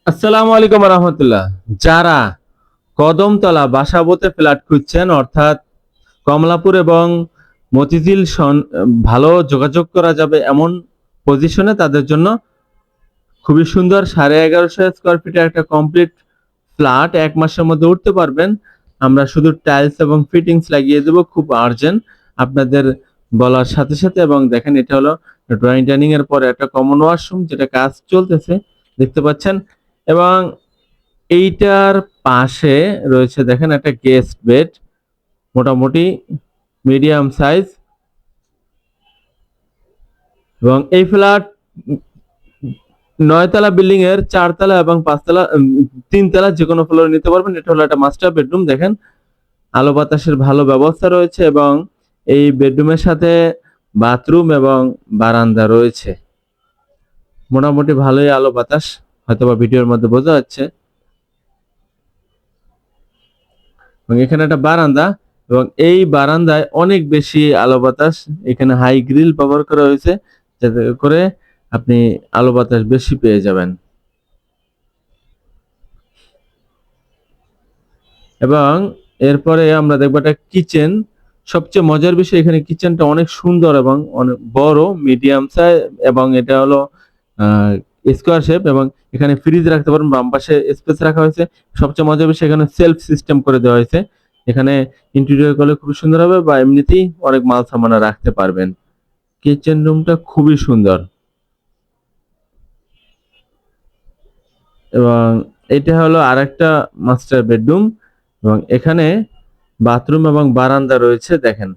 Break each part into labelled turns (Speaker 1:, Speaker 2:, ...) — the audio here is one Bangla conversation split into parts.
Speaker 1: আসসালামু আলাইকুম রহমতুল্লাহ। যারা কদমতলা বাসাবোতে ফ্ল্যাট খুঁজছেন, অর্থাৎ কমলাপুর এবং মতিঝিল ভালো যোগাযোগ করা যাবে এমন পজিশনে, তাদের জন্য খুবই সুন্দর 1150 স্কোয়ার ফিটের একটা কমপ্লিট ফ্ল্যাট 1 মাসের মধ্যে উঠতে পারবেন। আমরা শুধু টাইলস এবং ফিটিংস লাগিয়ে দেব, খুব আর্জেন্ট আপনাদের বলার সাথে সাথে। এবং দেখেন, এটা হলো ড্রয়িং ডাইনিং এর পরে একটা কমন ওয়াশরুম, যেটা কাজ চলতেছে দেখতে পাচ্ছেন। এবং এইটার পাশে রয়েছে দেখেন একটা গেস্ট বেড, মোটামুটি মিডিয়াম সাইজ। এবং এই ফ্ল্যাট 9 তলা বিল্ডিং এর 4 তলা এবং 5 তলা, 3 তলা যে কোনো ফ্লোরে নিতে পারবেন। এটা হলো একটা মাস্টার বেডরুম। দেখেন, আলো বাতাসের ভালো ব্যবস্থা রয়েছে এবং এই বেডরুমের সাথে বাথরুম এবং বারান্দা রয়েছে। মোটামুটি ভালোই আলো বাতাস, হয়তোবা ভিডিওর মধ্যে বোঝা যাচ্ছে। এবং এখানে একটা বারান্দা, এবং এই বারান্দায় অনেক বেশি আলো বাতাস। এখানে হাই গ্রিল ব্যবহার করা হয়েছে, যাতে করে আপনি আলো বাতাস বেশি পেয়ে যাবেন। এবং এরপরে আমরা দেখবো একটা কিচেন। সবচেয়ে মজার বিষয়, এখানে কিচেনটা অনেক সুন্দর এবং অনেক বড়, মিডিয়াম সাইজ। এবং এটা হলো স্কোয়ার শেপ, এবং এখানে ফ্রিজ রাখতে পারবেন, বাম পাশে স্পেস রাখা হয়েছে। সবচেয়ে মজার বিষয়, এখানে সেলফ সিস্টেম করে দেওয়া হয়েছে। এখানে ইন্টেরিয়র করলে খুব সুন্দর হবে, বা এমনিতেই অনেক মাল সামানা রাখতে পারবেন। কিচেন রুমটা খুবই সুন্দর। এবং এটা হলো আরেকটা মাস্টার বেডরুম, এবং এখানে বাথরুম এবং বারান্দা রয়েছে। দেখেন,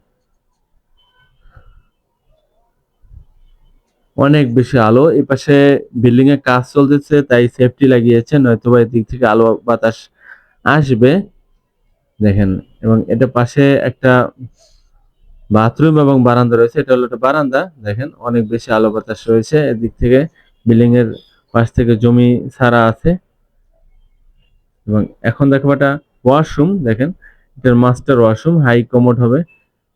Speaker 1: অনেক বেশি আলো। এই পাশে বিল্ডিং এর কাজ চলতেছে, তাই সেফটি লাগিয়েছে, নয়তোবা এদিক থেকে আলো বাতাস আসবে। দেখেন, এবং এটা পাশে একটা বাথরুম এবং বারান্দা রয়েছে। এটা হলো একটা বারান্দা। দেখেন, অনেক বেশি আলো বাতাস রয়েছে এদিক থেকে। বিল্ডিং এর পাশ থেকে জমি ছাড়া আছে। এবং এখন দেখো একটা ওয়াশরুম। দেখেন, এটার মাস্টার ওয়াশরুম, হাই কমোড হবে,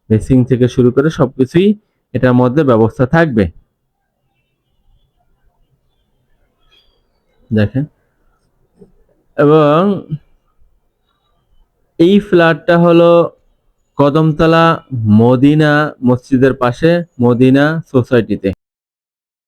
Speaker 1: বেসিং থেকে শুরু করে সবকিছুই এটার মধ্যে ব্যবস্থা থাকবে। দেখেন, এবং এই ফ্ল্যাটটা হলো কদমতলা মদিনা মসজিদের পাশে, মদিনা সোসাইটিতে।